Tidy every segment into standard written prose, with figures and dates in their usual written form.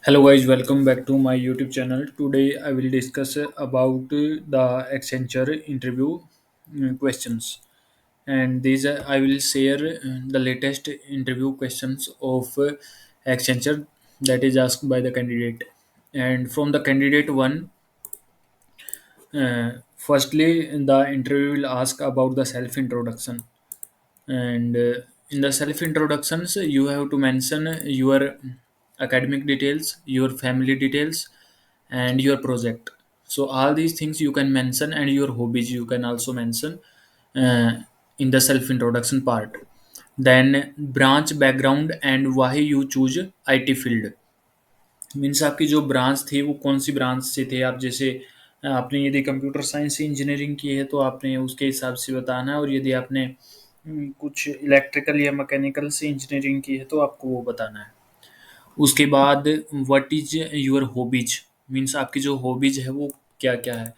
Hello guys, welcome back to my YouTube channel. Today I will discuss about the Accenture interview questions, and these I will share the latest interview questions of Accenture that is asked by the candidate. And from the candidate one, firstly the interview will ask about the self introduction, and in the self introductions you have to mention your academic details, your family details, and your project. So all these things you can mention, and your hobbies you can also mention uh, in the self introduction part. Then branch background and why you choose IT field, means आपकी जो branch थी वो कौन सी branch से थे आप, जैसे आपने यदि कंप्यूटर साइंस से इंजीनियरिंग की है तो आपने उसके हिसाब से बताना है, और यदि आपने कुछ इलेक्ट्रिकल या मैकेनिकल से इंजीनियरिंग की है तो आपको वो बताना है। उसके बाद what is your hobbies, means आपकी जो हॉबीज है वो क्या क्या है।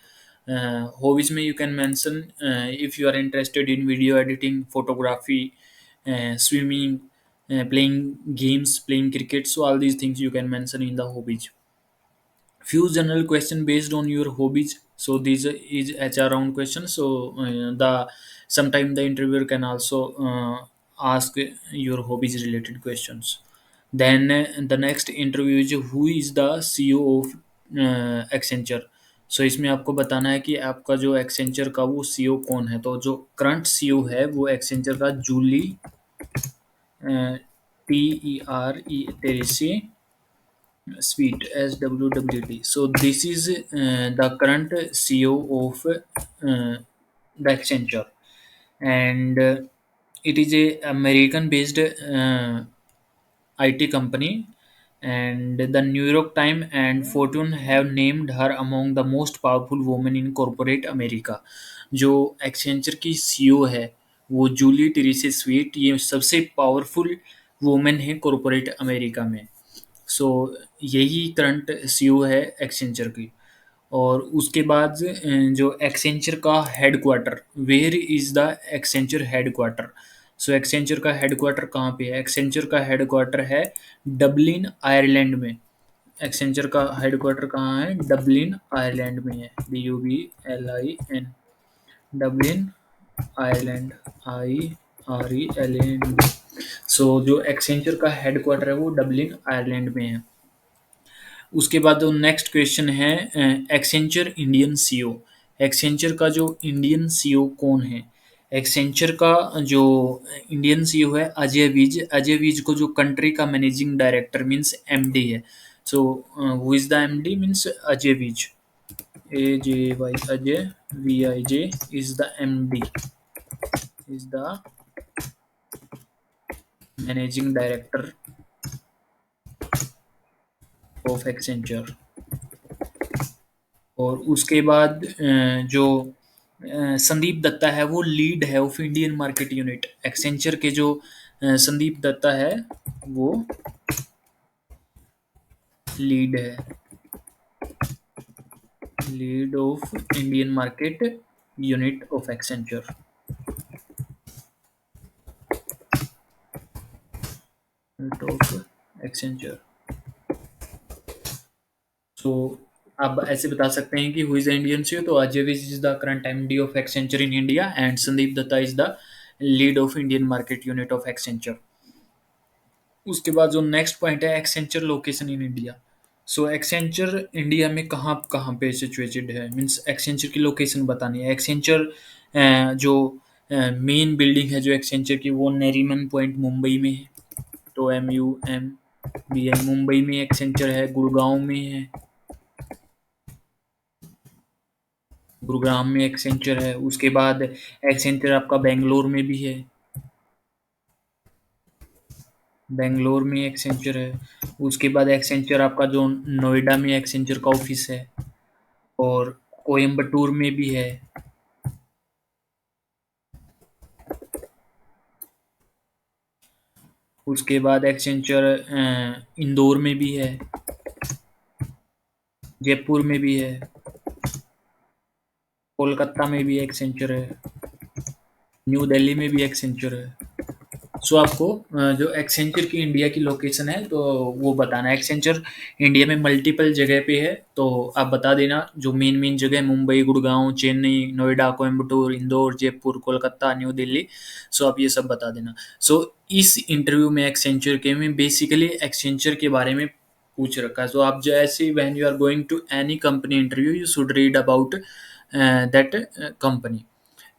हॉबीज में you can mention if you are interested in video editing, photography, swimming, playing games, playing cricket. So all these things you can mention in the hobbies. Few general question based on your hobbies. So these is HR round questions. So the sometime the interviewer can also ask your hobbies related questions. Then the next interview is who is the CEO of Accenture. सो इसमें आपको बताना है कि आपका जो Accenture का वो CEO कौन है। तो जो करंट सीईओ है वो एक्सेंचर का Jully Teresi Sweet, SWWT. So this is the current CEO of the Accenture, and it is a American based IT company, and the New York Times and Fortune have named her among the most powerful women in corporate America. जो Accenture की CEO है वो Jully टेरेसी sweet, ये सबसे powerful women है corporate America में। सो यही current CEO है एक्सेंचर की। और उसके बाद जो एक्सेंचर का headquarter, where is the Accenture headquarter. So Accenture का हेडक्वार्टर कहाँ पे है? एक्सेंचर का हेडक्वार्टर है डबलिन आयरलैंड में। एक्सेंचर का हेडक्वार्टर कहाँ है? डबलिन आयरलैंड में है, DUBLIN, Dublin Ireland, IRELAND। So जो एक्सेंचर का हेडक्वार्टर है वो डबलिन आयरलैंड में है। उसके बाद जो नेक्स्ट क्वेश्चन है एक्सेंचर इंडियन सीईओ। एक्सेंचर का जो इंडियन सीईओ कौन है? एक्सेंचर का जो इंडियन सीईओ है अजय विज। अजय विज को जो कंट्री का मैनेजिंग डायरेक्टर मींस एमडी है। So who is the MD means Ajay Vij, AJY, Ajay VIJ is the MD, is the managing director of Accenture. और उसके बाद जो संदीप दत्ता है वो लीड है of Indian market unit. Accenture के जो संदीप दत्ता है वो लीड है, lead of Indian market unit of Accenture, of Accenture. So आप ऐसे बता सकते हैं कि who is the Indian CEO. तो Ajay Vij is the current MD of Accenture in India, and Sandeep Dutta is the lead of Indian market unit of Accenture. उसके बाद जो नेक्स्ट पॉइंट है Accenture location in India. So Accenture India में कहाँ कहाँ पे situated है, मीन्स एक्सेंचर की लोकेशन बतानी है। एक्सेंचर जो मेन बिल्डिंग है जो एक्सेंचर की वो नरीमन पॉइंट मुंबई में है। तो MUMBI मुंबई में एक्सेंचर है, गुड़गांव में है, गुरुग्राम में एक्सेंचर है। उसके बाद एक्सेंचर आपका बेंगलोर में भी है, बेंगलोर में एक्सेंचर है। उसके बाद एक्सेंचर आपका जो नोएडा में एक्सेंचर का ऑफिस है, और कोयम्बटूर में भी है। उसके बाद एक्सेंचर इंदौर में भी है, जयपुर में भी है, कोलकाता में भी एक्सेंचर है, न्यू दिल्ली में भी एक्सेंचर है। सो आपको जो एक्सेंचर की इंडिया की लोकेशन है तो वो बताना है। एक्सेंचर इंडिया में मल्टीपल जगह पे है, तो आप बता देना जो मेन मेन जगह, मुंबई, गुड़गांव, चेन्नई, नोएडा, कोयम्बटूर, इंदौर, जयपुर, कोलकाता, न्यू दिल्ली। सो आप ये सब बता देना। सो इस इंटरव्यू में एक्सेंचर के में बेसिकली एक्सेंचर के बारे में पूछ रखा है। सो आप जैसे when you are going to any company interview, you should read about that company.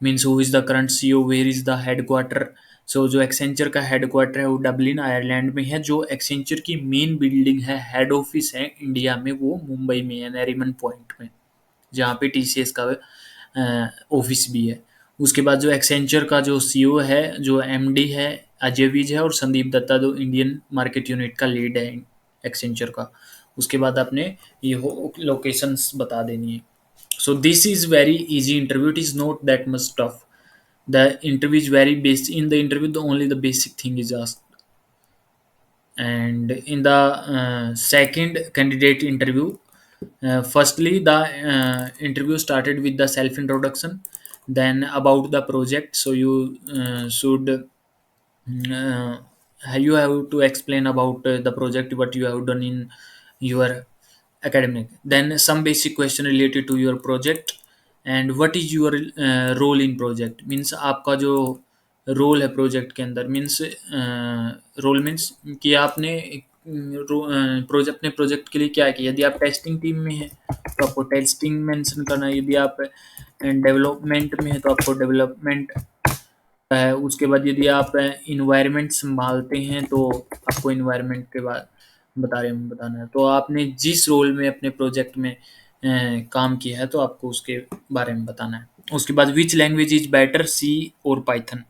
Means who is the current CEO, where is the headquarter. So जो एक्सेंचर का हेडक्वार्टर है वो डबलिन आयरलैंड में है। जो एक्सेंचर की मेन बिल्डिंग है, head office है इंडिया में, वो मुंबई में है, नरीमन पॉइंट में, जहाँ पे टीसीएस का ऑफिस भी है। उसके बाद जो एक्सेंचर का जो सीईओ है, जो एमडी है, अजय विज है, और संदीप दत्ता जो इंडियन मार्केट यूनिट का लीड है एक्सेंचर का। उसके बाद आपने ये लोकेशंस बता देनी है। So this is very easy interview. It is not that much tough. The interview is very basic. In the interview, the only the basic thing is asked. And in the second candidate interview, firstly the interview started with the self introduction, then about the project. So you should uh, you have to explain about the project, what you have done in your academic, then some basic question related to your project, and what is your role in project, means आपका जो role है project के अंदर, means role means कि आपने project अपने project के लिए क्या किया। यदि आप टेस्टिंग टीम में है तो आपको टेस्टिंग मेंशन करना है, यदि आप डेवलपमेंट में है तो आपको डेवलपमेंट है। उसके बाद यदि आप इन्वायरमेंट संभालते हैं तो आपको इन्वायरमेंट के बाद बारे में बताना है। तो आपने जिस रोल में अपने प्रोजेक्ट में काम किया है तो आपको उसके बारे में बताना है। उसके बाद विच लैंग्वेज इज बेटर, सी और Python.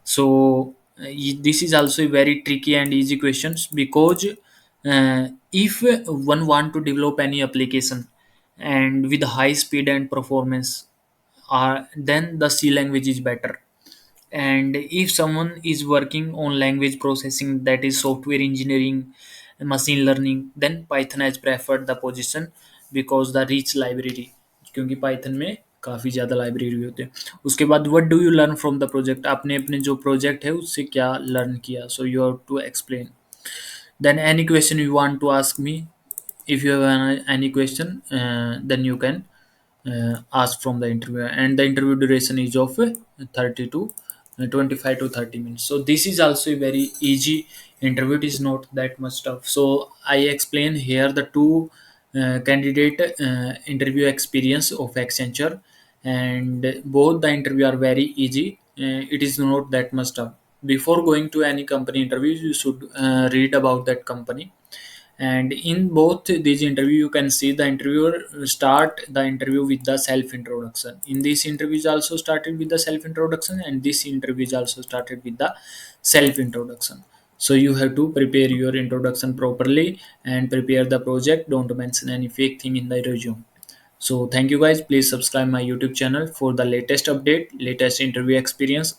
So this is also very tricky and easy questions, because if one want to develop any application and with high speed and performance, then the C language is better. And if someone is working on language processing, that is software engineering, machine learning, then Python has preferred the position because the rich library, क्योंकि Python में काफ़ी ज़्यादा library होते हैं। उसके बाद what do you learn from the project, आपने अपने जो प्रोजेक्ट है उससे क्या लर्न किया। So you have to explain. then any question you want to ask me, if you have any question, then you can ask from the interview, and the interview duration is of 30 to 25 to 30 minutes. So this is also a very easy interview. It is not that much tough. So I explain here the two candidate interview experience of Accenture, and both the interview are very easy. It is not that much tough. Before going to any company interview, you should read about that company. And in both these interview, you can see the interviewer start the interview with the self introduction. In this interview is also started with the self introduction, and this interview is also started with the self introduction. So you have to prepare your introduction properly and prepare the project. Don't mention any fake thing in the resume. So thank you guys. Please subscribe my YouTube channel for the latest update, latest interview experience,